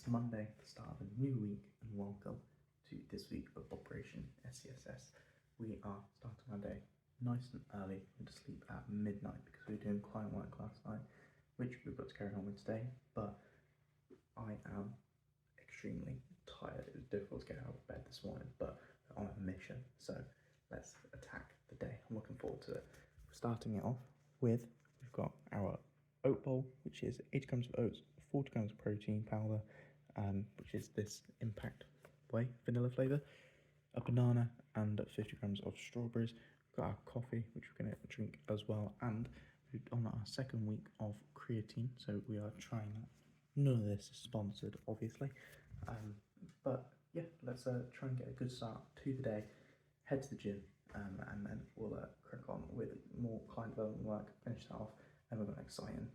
Monday, the start of a new week, and welcome to this week of Operation SCSS. We are starting our day nice and early. We went to sleep at midnight because we were doing client work last night, which we've got to carry on with today, but I am extremely tired. It was difficult to get out of bed this morning, but we're on a mission, so let's attack the day. I'm looking forward to it. We're starting it off with, we've got our oat bowl, which is 80 grams of oats, 40 grams of protein powder, which is this Impact Way vanilla flavour, a banana, and 50 grams of strawberries. We've got our coffee, which we're going to drink as well, and we're on our second week of creatine, so we are trying that. None of this is sponsored, obviously, but yeah, let's try and get a good start to the day, head to the gym, and then we'll crack on with more client development work, finish that off, and we've got an exciting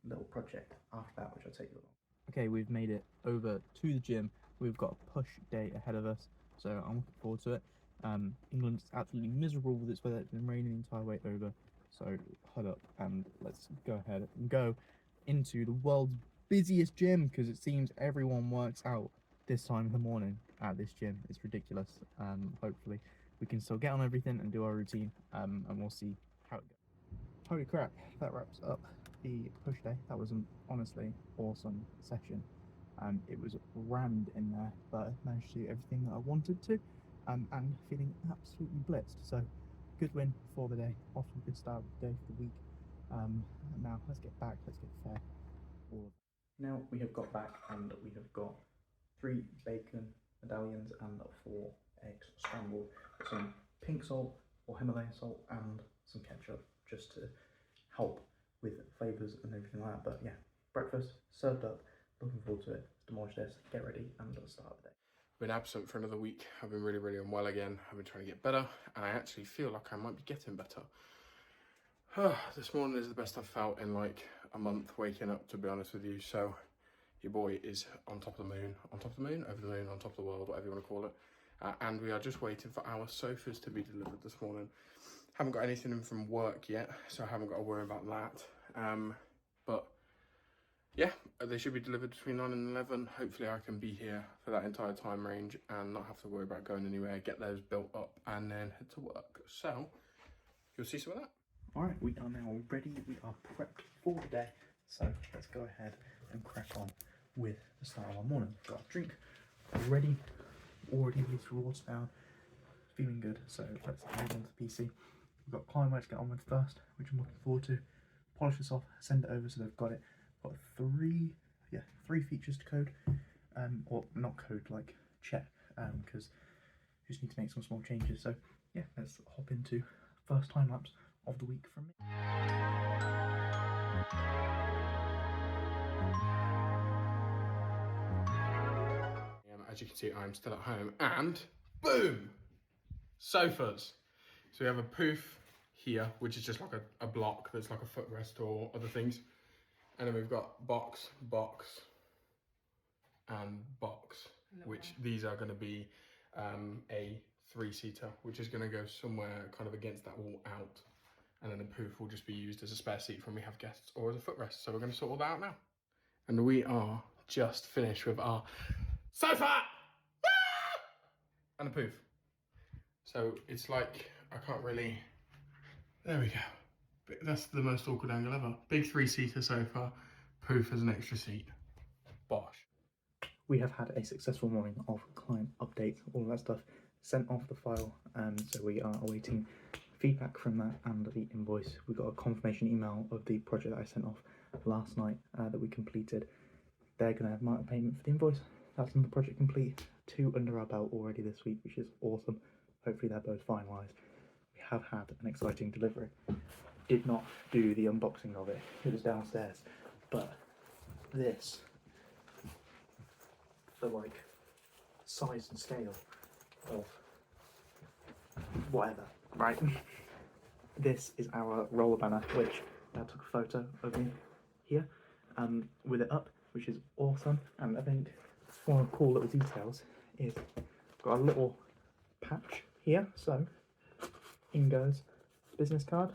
little project after that, which I'll take you along. Okay, we've made it over to the gym. We've got a push day ahead of us, so I'm looking forward to it. England's absolutely miserable with its weather. It's been raining the entire way over, so hudd up and let's go ahead and go into the world's busiest gym, because it seems everyone works out this time in the morning at this gym. It's ridiculous. Hopefully we can still get on everything and do our routine, and we'll see how it goes. Holy crap, that wraps up the push day. That was an honestly awesome session. It was rammed in there, but I managed to do everything that I wanted to, and feeling absolutely blitzed. So good win for the day, off to a good start of the day for the week. Now let's get back, let's get fair. Now we have got back and we have got 3 bacon medallions and 4 eggs scrambled, some pink salt or Himalayan salt, and some ketchup just to help with flavours and everything like that. But yeah, breakfast served up, looking forward to it. Let's demolish this, get ready, and let's start the day. I've been absent for another week. I've been really unwell again. I've been trying to get better, and I actually feel like I might be getting better. This morning is the best I've felt in like a month waking up, to be honest with you. So your boy is on top of the moon, over the moon, on top of the world, whatever you want to call it. And we are just waiting for our sofas to be delivered this morning. Haven't got anything in from work yet, so I haven't got to worry about that. But yeah, they should be delivered between 9 and 11. Hopefully I can be here for that entire time range and not have to worry about going anywhere, get those built up and then head to work. So you'll see some of that. All right, we are now ready. We are prepped for the day. So let's go ahead and crack on with the start of our morning. We've got our drink ready, already with water down, feeling good. So let's head on to the PC. We've got client work to get on with first, which I'm looking forward to. Polish this off, send it over so they've got it. Got 3 features to code, or not code, like check, because we just need to make some small changes. So yeah, let's hop into first time lapse of the week from me. As you can see, I'm still at home, and boom, sofas. So we have a poof here, which is just like a block that's like a footrest or other things. And then we've got box, and box, which these are going to be a 3-seater, which is going to go somewhere kind of against that wall out. And then the poof will just be used as a spare seat when we have guests or as a footrest. So we're going to sort all that out now. And we are just finished with our sofa and a poof. So it's like, I can't really, there we go. That's the most awkward angle ever. Big 3-seater sofa, poof as an extra seat. Bosh. We have had a successful morning of client updates, all of that stuff, sent off the file, so we are awaiting feedback from that and the invoice. We got a confirmation email of the project that I sent off last night that we completed. They're going to have marked payment for the invoice. That's another project complete. 2 under our belt already this week, which is awesome. Hopefully they're both finalised. We have had an exciting delivery. Did not do the unboxing of it. It was downstairs. But this, the like size and scale of whatever, right? This is our roller banner, which I took a photo of me here, with it up, which is awesome. And I think one of the cool little details is got a little patch here, so in goes business card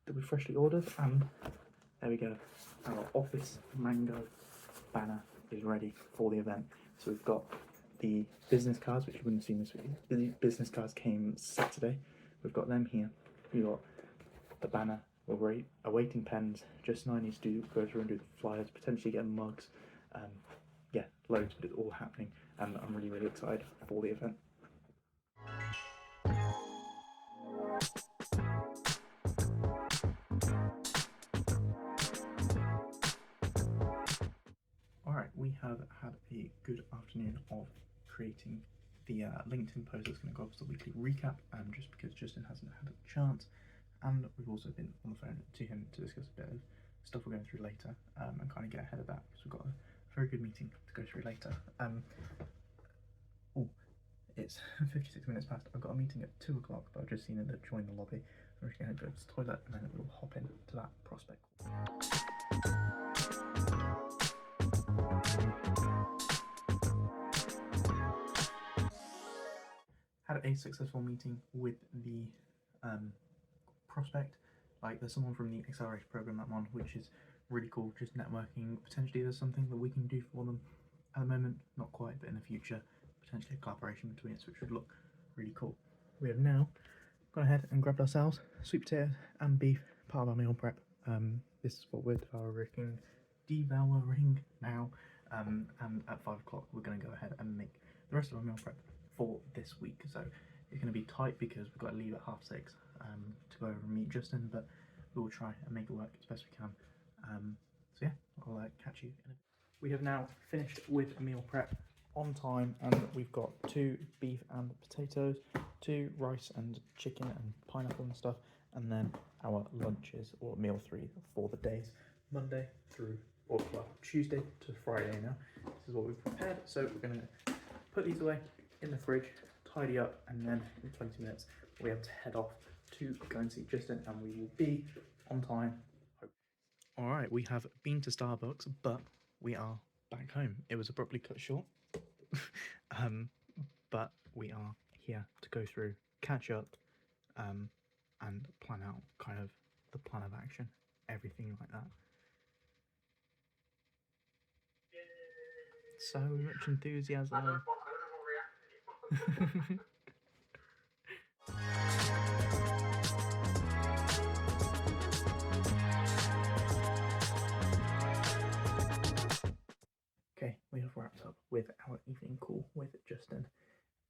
that we freshly ordered, and there we go, our office mango banner is ready for the event. So we've got the business cards, which you wouldn't have seen this week. The business cards came Saturday. We've got them here. We've got the banner. We're awaiting pens. Just now I need to go through and do the flyers, potentially get mugs. Yeah, loads, but it's all happening, and I'm really, really excited for the event. Alright, we have had a good afternoon of creating the LinkedIn post that's going to go up as a weekly recap, just because Justin hasn't had a chance, and we've also been on the phone to him to discuss a bit of stuff we're going through later, and kind of get ahead of that, because we've got a very good meeting to go through later. It's 56 minutes past. I've got a meeting at 2 o'clock, but I've just seen it join the lobby. I'm just going to go to the toilet, and then we'll hop into that prospect. Had a successful meeting with the prospect. Like, there's someone from the accelerator program that I'm on, which is really cool. Just networking. Potentially there's something that we can do for them at the moment, not quite, but in the future, potentially a collaboration between us, which would look really cool. We have now gone ahead and grabbed ourselves sweet potatoes and beef, part of our meal prep. This is what we're devouring now, and at 5 o'clock we're going to go ahead and make the rest of our meal prep for this week. So it's going to be tight because we've got to leave at 6:30 to go over and meet Justin, but we will try and make it work as best we can. So yeah, I'll catch you in a bit. We have now finished with meal prep on time, and we've got 2 beef and potatoes, 2 rice and chicken and pineapple and stuff, and then our lunches, or meal 3 for the days Monday through, or well, Tuesday to Friday now. This is what we've prepared, so we're going to put these away in the fridge, tidy up, and then in 20 minutes we'll be able to head off to go and see Justin, and we will be on time. Alright, we have been to Starbucks, but we are back home. It was abruptly cut short, but we are here to go through, catch up, and plan out kind of the plan of action, everything like that. So much enthusiasm. Okay, we have wrapped up with our evening call with Justin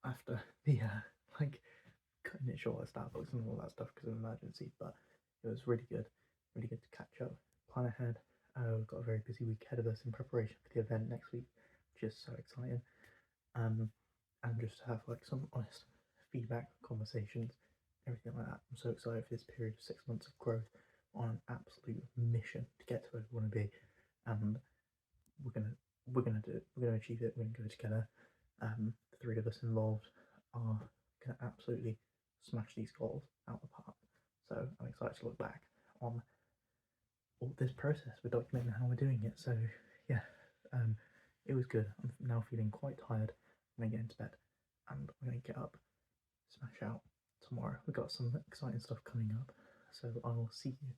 after the cutting it short at Starbucks and all that stuff because of emergency, but it was really good to catch up, plan ahead. We've got a very busy week ahead of us in preparation for the event next week, which is so exciting. And just to have some honest feedback, conversations, everything like that. I'm so excited for this period of 6 months of growth on an absolute mission to get to where we want to be, and we're gonna do it. We're gonna achieve it. We're gonna go together. The 3 of us involved are gonna absolutely smash these goals out the park. So I'm excited to look back on all this process. We're documenting how we're doing it. So yeah, it was good. I'm now feeling quite tired. I'm gonna get into bed, and we're gonna get up, smash out tomorrow. We've got some exciting stuff coming up. So I will see you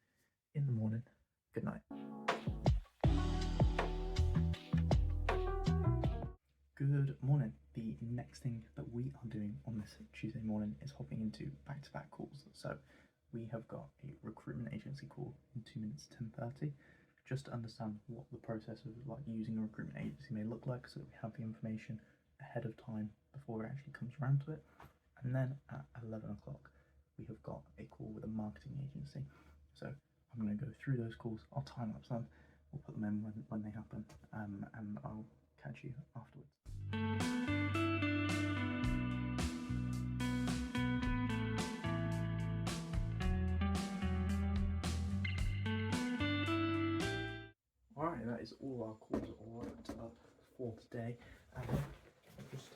in the morning. Good night. Good morning. The next thing that we are doing on this Tuesday morning is hopping into back-to-back calls. So we have got a recruitment agency call in 2 minutes, 10:30, just to understand what the process of using a recruitment agency may look like, so that we have the information ahead of time before it actually comes around to it. And then at 11 o'clock, we have got a call with a marketing agency. So I'm going to go through those calls. I'll time lapse them. We'll put them in when they happen, and I'll catch you afterwards. Alright, that is all our calls wrapped up for today. Just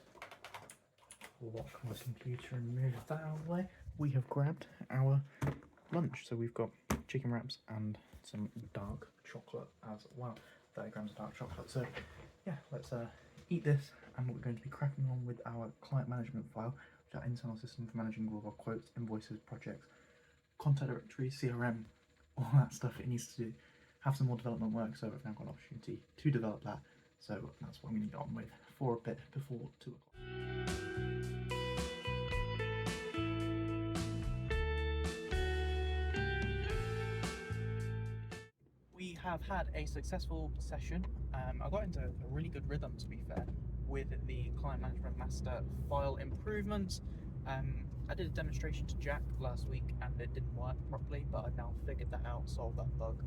lock my computer and move that out of the way. We have grabbed our lunch, so we've got chicken wraps and some dark chocolate as well. 30 grams of dark chocolate. So yeah, let's eat this, and we're going to be cracking on with our client management file, which is our internal system for managing all of our quotes, invoices, projects, contact directory, CRM, all that stuff it needs to do. have some more development work, so I've now got an opportunity to develop that. So that's what I'm going to get on with for a bit before 2 o'clock. We have had a successful session. I got into a really good rhythm, to be fair, with the Client Management Master file improvements. I did a demonstration to Jack last week and it didn't work properly, but I've now figured that out, solved that bug,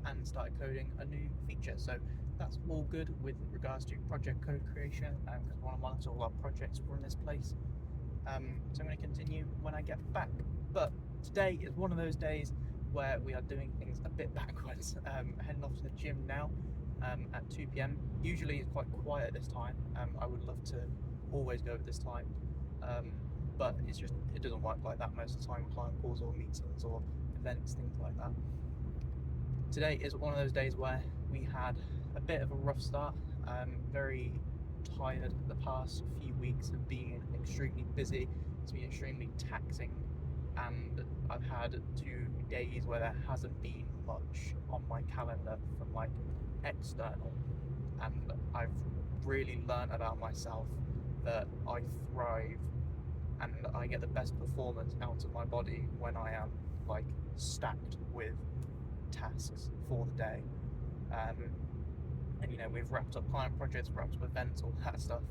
and started coding a new feature. So that's all good with regards to project code creation, because we want to monitor all our projects from this place. So I'm going to continue when I get back. But today is one of those days where we are doing things a bit backwards. Heading off to the gym now at 2 p.m. Usually it's quite quiet at this time. I would love to always go at this time, but it doesn't work like that most of the time. Client calls or meetings or events, things like that. Today is one of those days where we had a bit of a rough start. Very tired the past few weeks of being extremely busy. It's been extremely taxing, and I've had 2 days where there hasn't been much on my calendar from like external, and I've really learned about myself that I thrive and I get the best performance out of my body when I am like stacked with tasks for the day. And you know, we've wrapped up client projects, wrapped up events, all that stuff,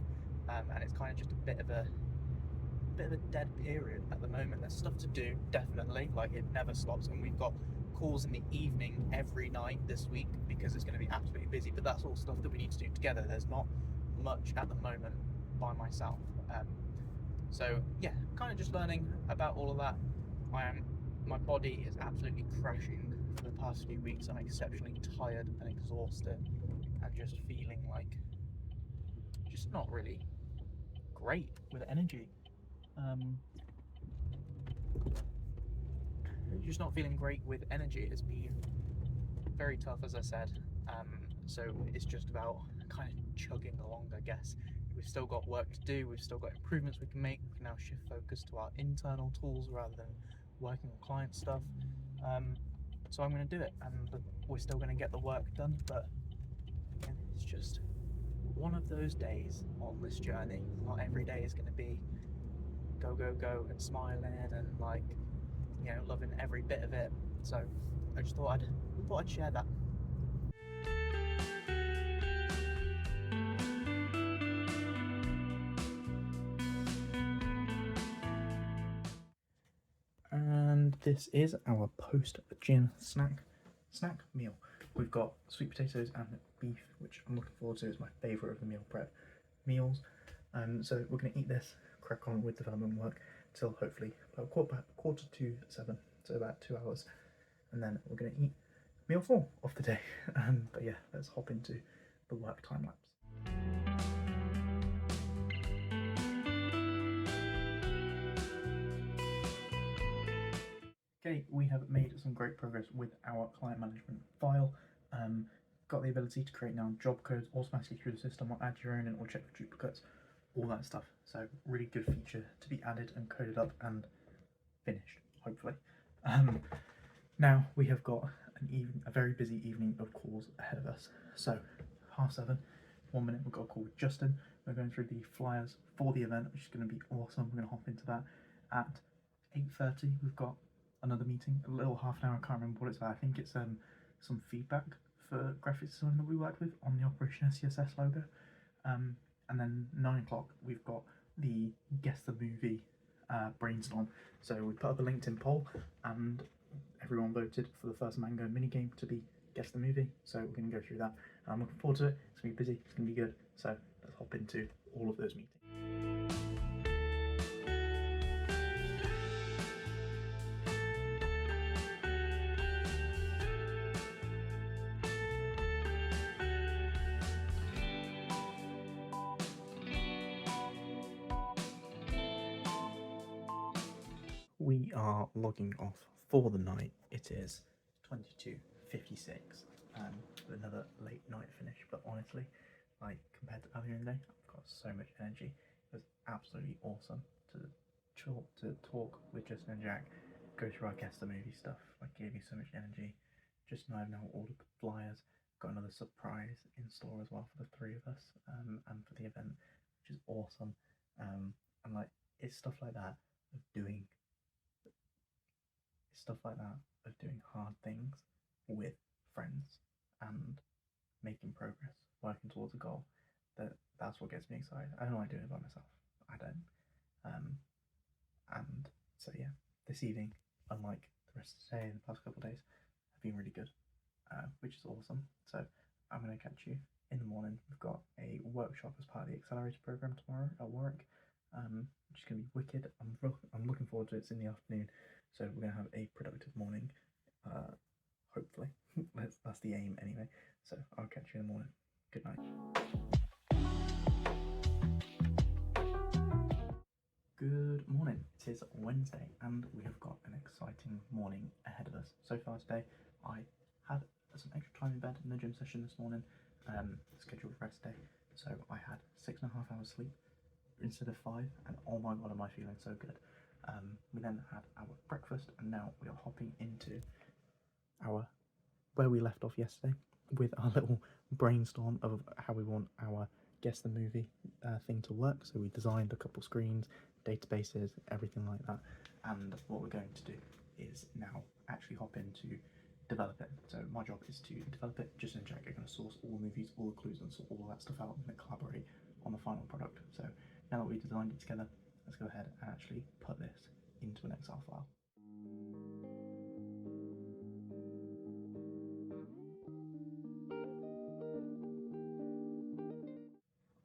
and it's kind of just a bit of a dead period at the moment. There's stuff to do, definitely, like it never stops, and we've got calls in the evening every night this week because it's going to be absolutely busy, but that's all stuff that we need to do together. There's not much at the moment by myself. So yeah, kind of just learning about all of that. My body is absolutely crashing for the past few weeks. I'm exceptionally tired and exhausted and just feeling like just not really great with energy. Just not feeling great with energy. It's been very tough, as I said. So it's just about kind of chugging along, I guess. We've still got work to do. We've still got improvements we can make. We can now shift focus to our internal tools rather than working on client stuff. So I'm going to do it, and we're still going to get the work done. But again, it's just one of those days on this journey. Not every day is going to be go, go, go and smiling and like, you know, loving every bit of it. So I just thought I'd share that. And this is our post-gym snack meal. We've got sweet potatoes and beef, which I'm looking forward to. It's my favourite of the meal prep meals. So we're going to eat this, crack on with development work till hopefully about quarter to 7, so about 2 hours, and then we're going to eat meal 4 of the day. But yeah, let's hop into the work time lapse. Okay, we have made some great progress with our client management file. Got the ability to create now job codes automatically through the system, or add your own and or check for duplicates, all that stuff. So really good feature to be added and coded up and finished, hopefully. Now we have got a very busy evening of calls ahead of us. So 7:30, 1 minute, we've got a call with Justin. We're going through the flyers for the event, which is going to be awesome. We're going to hop into that. At 8:30, we've got another meeting, a little half an hour. I can't remember what it's about. I think it's some feedback for graphics design that we worked with on the Operation SCSS logo. And then 9 o'clock, we've got the Guess the Movie brainstorm. So we put up a LinkedIn poll and everyone voted for the first Mango minigame to be Guess the Movie. So we're going to go through that. I'm looking forward to it. It's going to be busy. It's going to be good. So let's hop into all of those meetings. We are logging off for the night. It is 22:56. Another late night finish, but honestly, like compared to earlier in the day, I've got so much energy. It was absolutely awesome to talk with Justin and Jack, go through our Guess the Movie stuff. Like, gave me so much energy. just now I've now ordered the flyers, got another surprise in store as well for the three of us, and for the event, which is awesome. And like it's stuff like that of doing hard things with friends and making progress, working towards a goal. That's what gets me excited. I don't like doing it by myself. I don't. And so yeah, this evening, unlike the rest of the day and the past couple of days, have been really good, which is awesome. So I'm going to catch you in the morning. We've got a workshop as part of the accelerator program tomorrow at Warwick, which is going to be wicked. I'm looking forward to it. It's in the afternoon, so we're going to have a productive morning. Hopefully, that's the aim anyway. So I'll catch you in the morning. Good night. Good morning. It is Wednesday and we have got an exciting morning ahead of us. So far today, I had some extra time in bed in the gym session this morning, scheduled rest day. So I had 6.5 hours sleep instead of 5, and oh my god, am I feeling so good. We then had our breakfast, and now we are hopping into where we left off yesterday with our little brainstorm of how we want our Guess the Movie thing to work. So we designed a couple screens, databases, everything like that, and what we're going to do is now actually hop into develop it. So my job is to develop it. Just and Jack are going to source all the movies, all the clues, and sort all that stuff out, and then collaborate on the final product. So now that we've designed it together, let's go ahead and actually put this into an Excel file.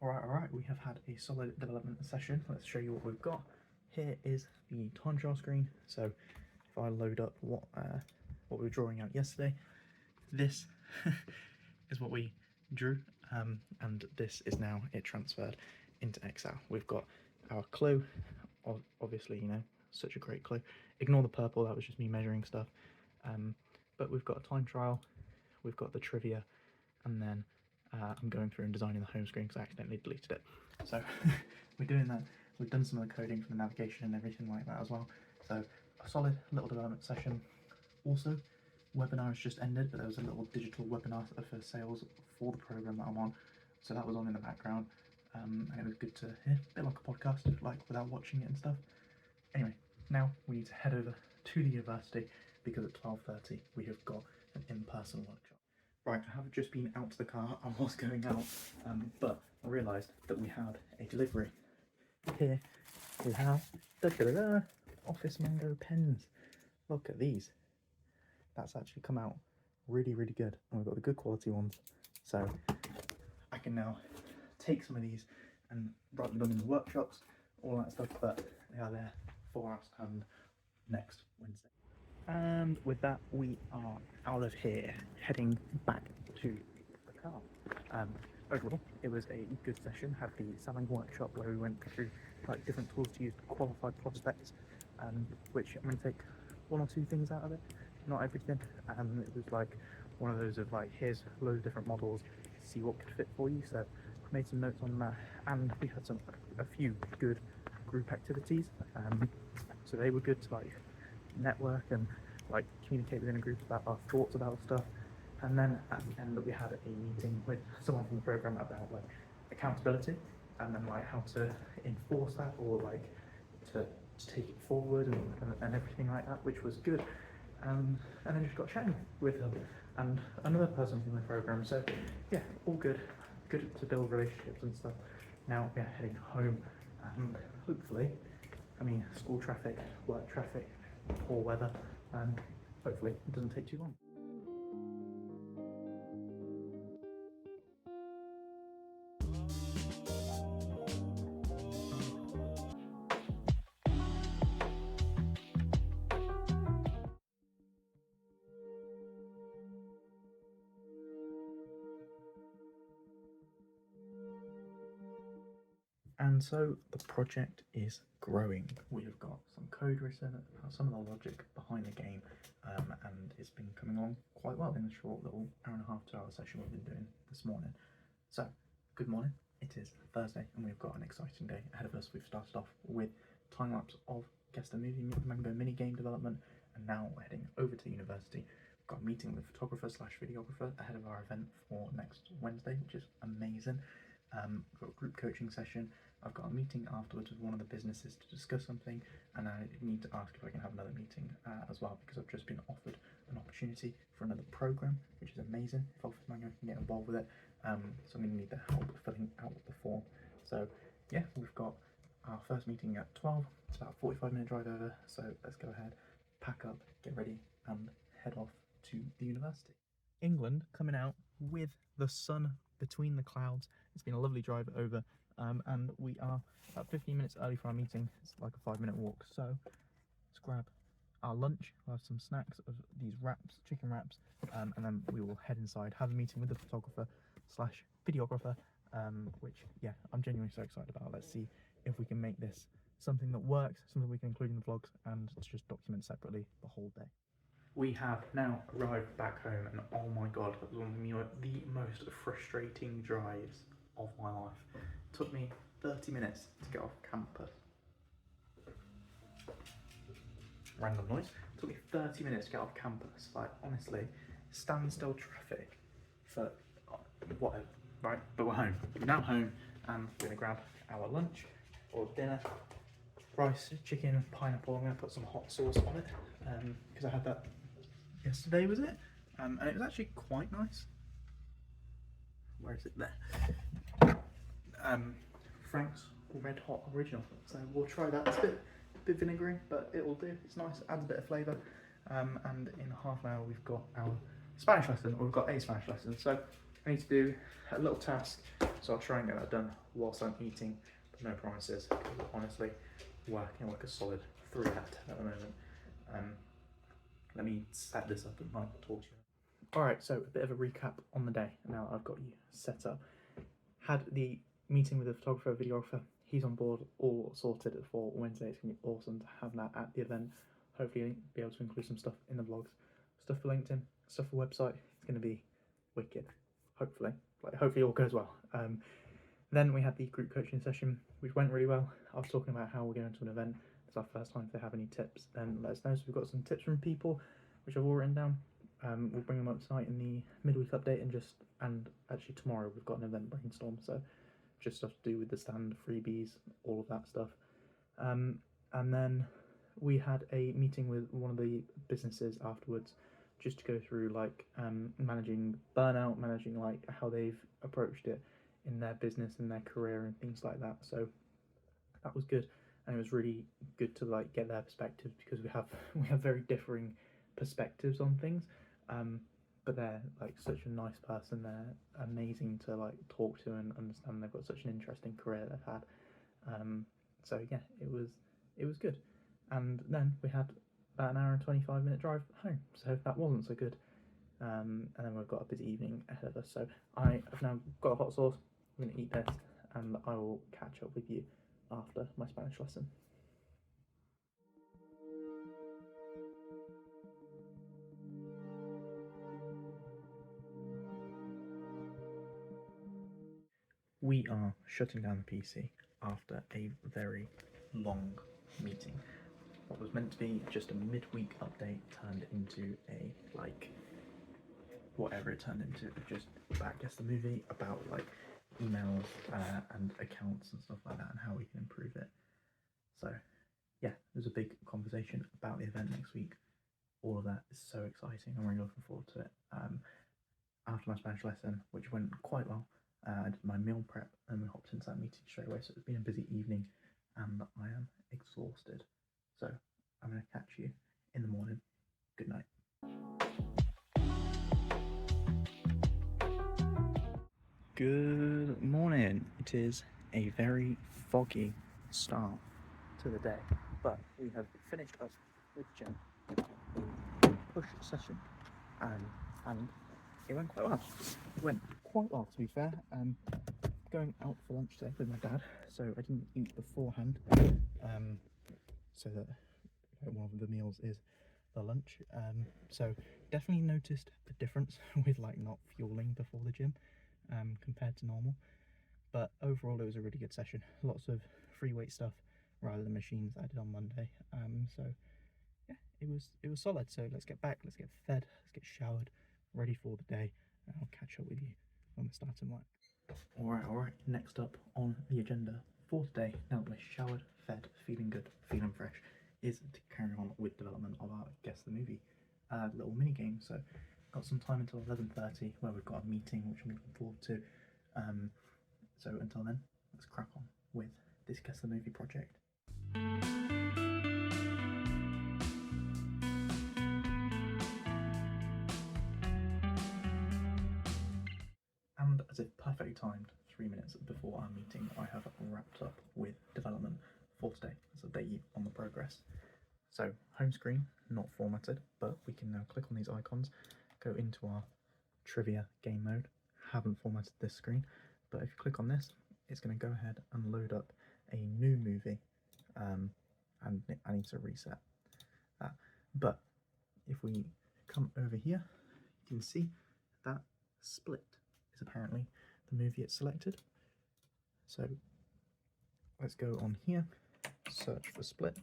Alright, we have had a solid development session. Let's show you what we've got. Here is the time trial screen. So if I load up what we were drawing out yesterday, this is what we drew, and this is now it transferred into Excel. We've got our clue, obviously, you know, such a great clue. Ignore the purple, that was just me measuring stuff. But we've got a time trial, we've got the trivia, and then I'm going through and designing the home screen because I accidentally deleted it. So we're doing that. We've done some of the coding for the navigation and everything like that as well. So a solid little development session. Also, webinar has just ended, but there was a little digital webinar for sales for the program that I'm on. So that was on in the background, and it was good to hear, a bit like a podcast, like without watching it and stuff. Anyway, now we need to head over to the university because at 12:30 we have got an in-person workshop. Right, I have just been out to the car. I was going out, but I realised that we had a delivery. Here we have Office Mango pens. Look at these. That's actually come out really, really good. And we've got the good quality ones. So I can now take some of these and write them in the workshops, all that stuff, but they are there for us and next Wednesday. And with that, we are out of here, heading back to the car. Overall, it was a good session. Had the selling workshop where we went through like different tools to use to qualify prospects, which I'm going to take one or two things out of it, not everything. It was like one of those of like, here's loads of different models, see what could fit for you. So I made some notes on that, and we had a few good group activities. So they were good to like network and like communicate within a group about our thoughts about stuff. And then at the end we had a meeting with someone from the program about like accountability, and then like how to enforce that, or like to take it forward and everything like that, which was good. And then just got chatting with them and another person from the program. So yeah, all good to build relationships and stuff. Now we're heading home, and hopefully, I mean, school traffic, work traffic, poor weather, and hopefully it doesn't take too long. And so the project is growing. We have got some code written, some of the logic behind the game, and it's been coming along quite well in the short little hour and a half, 2 hour session we've been doing this morning. So, good morning. It is Thursday and we've got an exciting day ahead of us. We've started off with time-lapse of Guess the Movie Mango mini game development, and now we're heading over to the university got a meeting with a photographer / videographer ahead of our event for next Wednesday, which is amazing. We've got a group coaching session. I've got a meeting afterwards with one of the businesses to discuss something, and I need to ask if I can have another meeting as well, because I've just been offered an opportunity for another program, which is amazing. If Office Manual can get involved with it, so I'm going to need the help filling out the form. So yeah, we've got our first meeting at 12. It's about a 45-minute drive over, so let's go ahead, pack up, get ready, and head off to the university. England coming out with the sun between the clouds. It's been a lovely drive over, and we are about 15 minutes early for our meeting. It's like a 5-minute walk, so let's grab our lunch. We'll have some snacks of these wraps, chicken wraps, and then we will head inside, have a meeting with the photographer / videographer, which, yeah, I'm genuinely so excited about. Let's see if we can make this something that works, something we can include in the vlogs, and to just document separately the whole day. We have now arrived back home, and oh my god, that was one of the most frustrating drives of my life. It took me 30 minutes to get off campus. Random noise. It took me 30 minutes to get off campus. Like, honestly, standstill traffic for whatever, right? But we're home. We're now home, and we're gonna grab our lunch or dinner. Rice, chicken, pineapple. I'm gonna put some hot sauce on it, because I had that yesterday, was it? And it was actually quite nice. Where is it? There. Frank's Red Hot Original. So we'll try that. It's a bit vinegary, but it will do. It's nice. Adds a bit of flavour. And in half an hour we've got our Spanish lesson, or we've got a Spanish lesson. So I need to do a little task. So I'll try and get that done whilst I'm eating, but no promises. Because honestly, working like a solid 3 out of 10 at the moment. Let me set this up and might talk to you. Alright, so a bit of a recap on the day. Now I've got you set up. Had the meeting with the photographer, videographer. He's on board, all sorted for Wednesday. It's going to be awesome to have that at the event. Hopefully be able to include some stuff in the vlogs. Stuff for LinkedIn, stuff for website. It's going to be wicked. Hopefully. Hopefully all goes well. Then we had the group coaching session, which went really well. I was talking about how we're going to an event. It's our first time. If they have any tips, then let us know. So we've got some tips from people, which I've all written down. We'll bring them up tonight in the midweek update, and actually tomorrow we've got an event brainstorm. So just stuff to do with the stand, freebies, all of that stuff. And then we had a meeting with one of the businesses afterwards, just to go through managing burnout, managing how they've approached it in their business and their career and things like that. So that was good, and it was really good to get their perspectives, because we have very differing perspectives on things. But they're such a nice person. They're amazing to talk to and understand. They've got such an interesting career they've had. So yeah, it was good. And then we had about an hour and 25-minute drive home. So that wasn't so good. And then we've got a busy evening ahead of us. So I have now got a hot sauce. I'm going to eat this, and I will catch up with you after my Spanish lesson. We are shutting down the PC after a very long meeting. What was meant to be just a midweek update turned into a whatever it turned into. Just, I guess, the movie about emails and accounts and stuff like that, and how we can improve it. So yeah, there's a big conversation about the event next week. All of that is so exciting. I'm really looking forward to it. After my Spanish lesson, which went quite well, I did my meal prep, and we hopped into that meeting straight away. So it's been a busy evening, and I am exhausted. So I'm going to catch you in the morning. Good night. Good morning. It is a very foggy start to the day, but we have finished up with gym push session, and it went quite well. It went quite well, to be fair. Going out for lunch today with my dad, so I didn't eat beforehand, so that one of the meals is the lunch. So definitely noticed the difference with not fueling before the gym compared to normal, but overall it was a really good session. Lots of free weight stuff rather than machines that I did on Monday. So yeah, it was solid. So let's get back, let's get fed, let's get showered, ready for the day, and I'll catch up with you when we're starting work. All right. Next up on the agenda for today, now that we're showered, fed, feeling good, feeling fresh, is to carry on with development of our Guess the Movie little mini game. So got some time until 11:30 where we've got a meeting which I'm looking forward to. So until then, let's crack on with this Guess the Movie project. And as if perfectly timed, 3 minutes before our meeting, I have wrapped up with development for today. Let's update you on the progress. So home screen, not formatted, but we can now click on these icons, go into our trivia game mode. Haven't formatted this screen, but if you click on this, it's going to go ahead and load up a new movie, and I need to reset that. But if we come over here, you can see that Split is apparently the movie it's selected. So let's go on here, search for Split.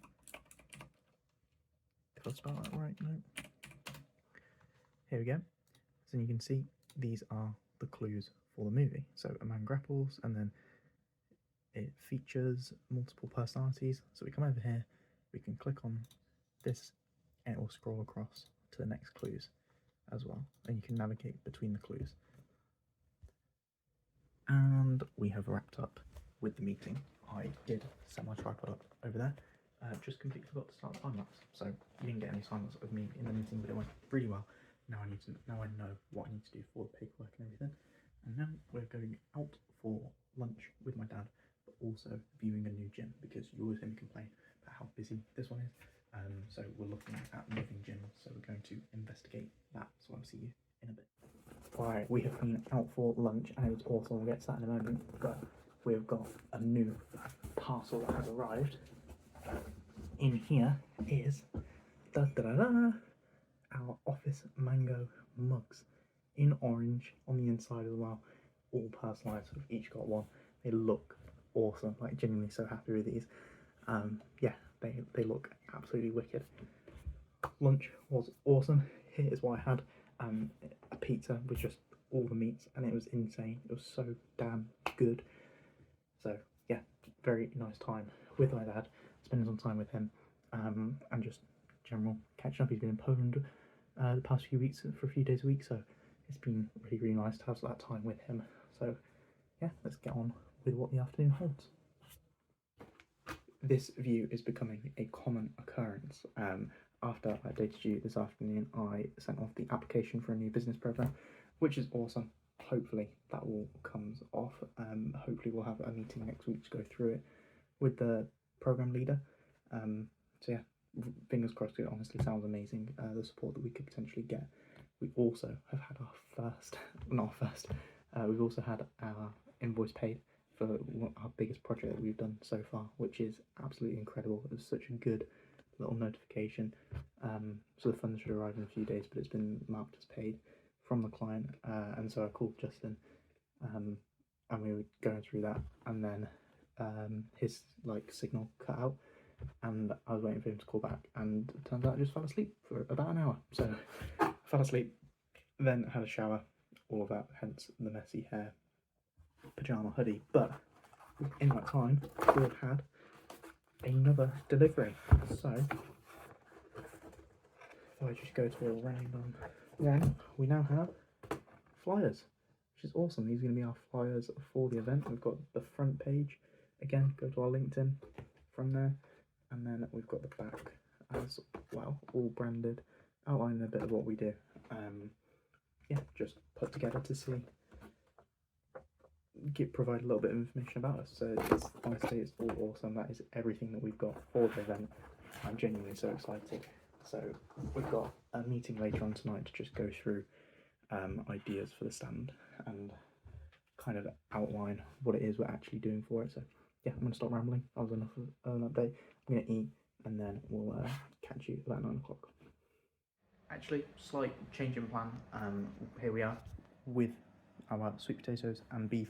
If I spell that right, no. Here we go. So you can see these are the clues for the movie. So a man grapples, and then it features multiple personalities. So we come over here, we can click on this, and it will scroll across to the next clues as well, and you can navigate between the clues. And we have wrapped up with the meeting. I did set my tripod up over there. Just completely forgot to start the time lapse, so you didn't get any time lapse of me in the meeting, but it went really well. Now I know what I need to do for the paperwork and everything. And now we're going out for lunch with my dad, but also viewing a new gym, because you always hear me complain about how busy this one is. So we're looking at moving gyms, so we're going to investigate that. So I'll see you in a bit. Right, we have been out for lunch and it was awesome. We'll get to that in a moment, but we've got a new parcel that has arrived. In here is our office mango mugs in orange on the inside as well, all personalised. We've each got one. They look awesome, like genuinely so happy with these. Yeah, they look absolutely wicked. Lunch was awesome. Here is what I had. A pizza with just all the meats, and it was insane. It was so damn good. So yeah, very nice time with my dad, spending some time with him, and just general catching up. He's been in Poland the past few weeks for a few days a week, so it's been really nice to have that time with him. So yeah, let's get on with what the afternoon holds. This view is becoming a common occurrence. After I updated you this afternoon, I sent off the application for a new business program, which is awesome. Hopefully that all comes off. Hopefully we'll have a meeting next week to go through it with the program leader. So yeah, fingers crossed. It honestly sounds amazing, the support that we could potentially get. We also have had we've also had our invoice paid for our biggest project that we've done so far, which is absolutely incredible. It was such a good little notification. So the funds should arrive in a few days, but it's been marked as paid from the client. And so I called Justin, and we were going through that, and then his signal cut out, and I was waiting for him to call back, and it turns out I just fell asleep for about an hour. So I fell asleep, then had a shower, all of that, hence the messy hair, pajama hoodie. But in that time we've had another delivery. So if I just go to a random one, we now have flyers, which is awesome. These are going to be our flyers for the event. We've got the front page, again, go to our LinkedIn from there, and then we've got the back as well, all branded, outlining a bit of what we do. Yeah, just put together to see, provide a little bit of information about us. So honestly, it's all awesome. That is everything that we've got for the event. I'm genuinely so excited. So we've got a meeting later on tonight to just go through ideas for the stand and kind of outline what it is we're actually doing for it. So yeah, I'm going to stop rambling. That was enough of an update. I'm going to eat, and then we'll catch you about 9 o'clock. Actually, slight change in plan. Here we are with our sweet potatoes and beef.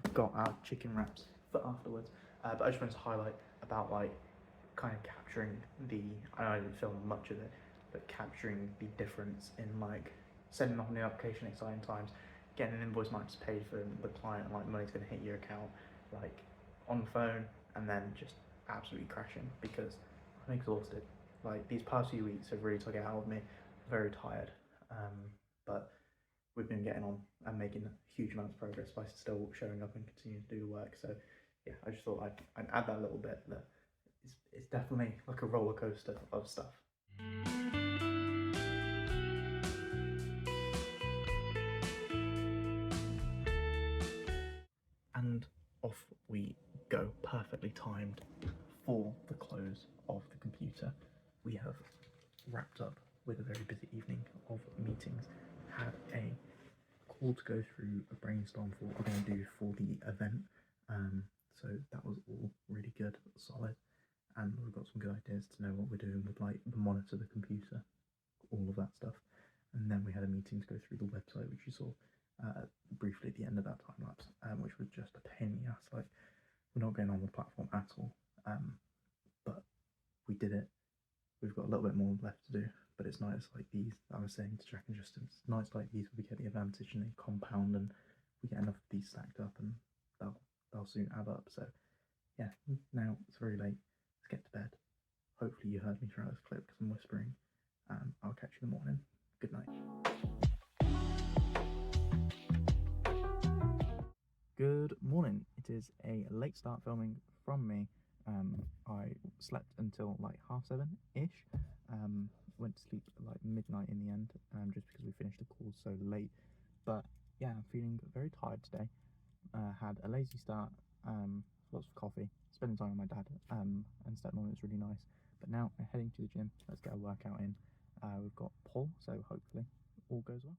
We've got our chicken wraps for afterwards. But I just wanted to highlight about kind of capturing I didn't film much of it, but capturing the difference in like setting up a new application, exciting times, getting an invoice might just paid for the client, like money's going to hit your account like on the phone, and then just absolutely crashing because I'm exhausted. Like these past few weeks have really took it out of me. Very tired, but we've been getting on and making huge amounts of progress by still showing up and continuing to do the work. So yeah, I just thought I'd add that little bit. That it's definitely like a roller coaster of stuff. And off we go, perfectly timed for the close of the computer. We have wrapped up with a very busy evening of meetings, had a call to go through a brainstorm for what we're going to do for the event. So that was all really good, solid, and we've got some good ideas to know what we're doing with like the monitor, the computer, all of that stuff. And then we had a meeting to go through the website, which you saw briefly at the end of that time lapse, which was just a pain in the ass. Like we're not going on the platform at all, but we did it. We've got a little bit more left to do, but it's nice like these. I was saying to Jack and Justin, it's nice like these where we get the advantage and they compound, and we get enough of these stacked up, and they'll soon add up. So yeah, now it's very late. Let's get to bed. Hopefully you heard me throughout this clip because I'm whispering. I'll catch you in the morning. Good night. Good morning. It is a late start filming from me. I slept until like 7:30ish. Went to sleep at like midnight in the end, just because we finished the call so late. But yeah, I'm feeling very tired today. Had a lazy start, lots of coffee, spending time with my dad, and stepmom. It was really nice. But now I'm heading to the gym. Let's get a workout in. We've got Paul, so hopefully all goes well.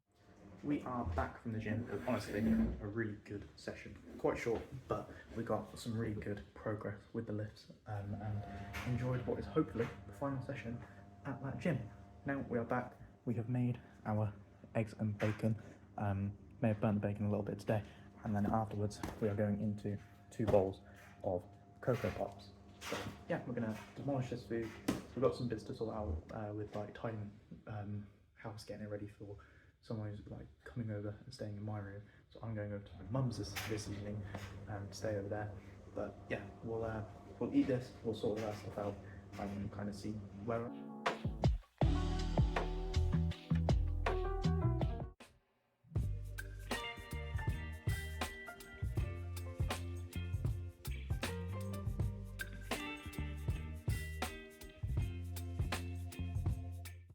We are back from the gym. Honestly, a really good session. Quite short, but we got some really good progress with the lifts, and enjoyed what is hopefully the final session at that gym. Now we are back. We have made our eggs and bacon. May have burnt the bacon a little bit today, and then afterwards we are going into 2 bowls of Cocoa Pops. So yeah, we're gonna demolish this food. We've got some bits to sort out with like tidying house, getting it ready for someone who's like coming over and staying in my room. So I'm going over to my mum's this evening and stay over there. But yeah, we'll eat this, we'll sort all that stuff out and kind of see where we're at.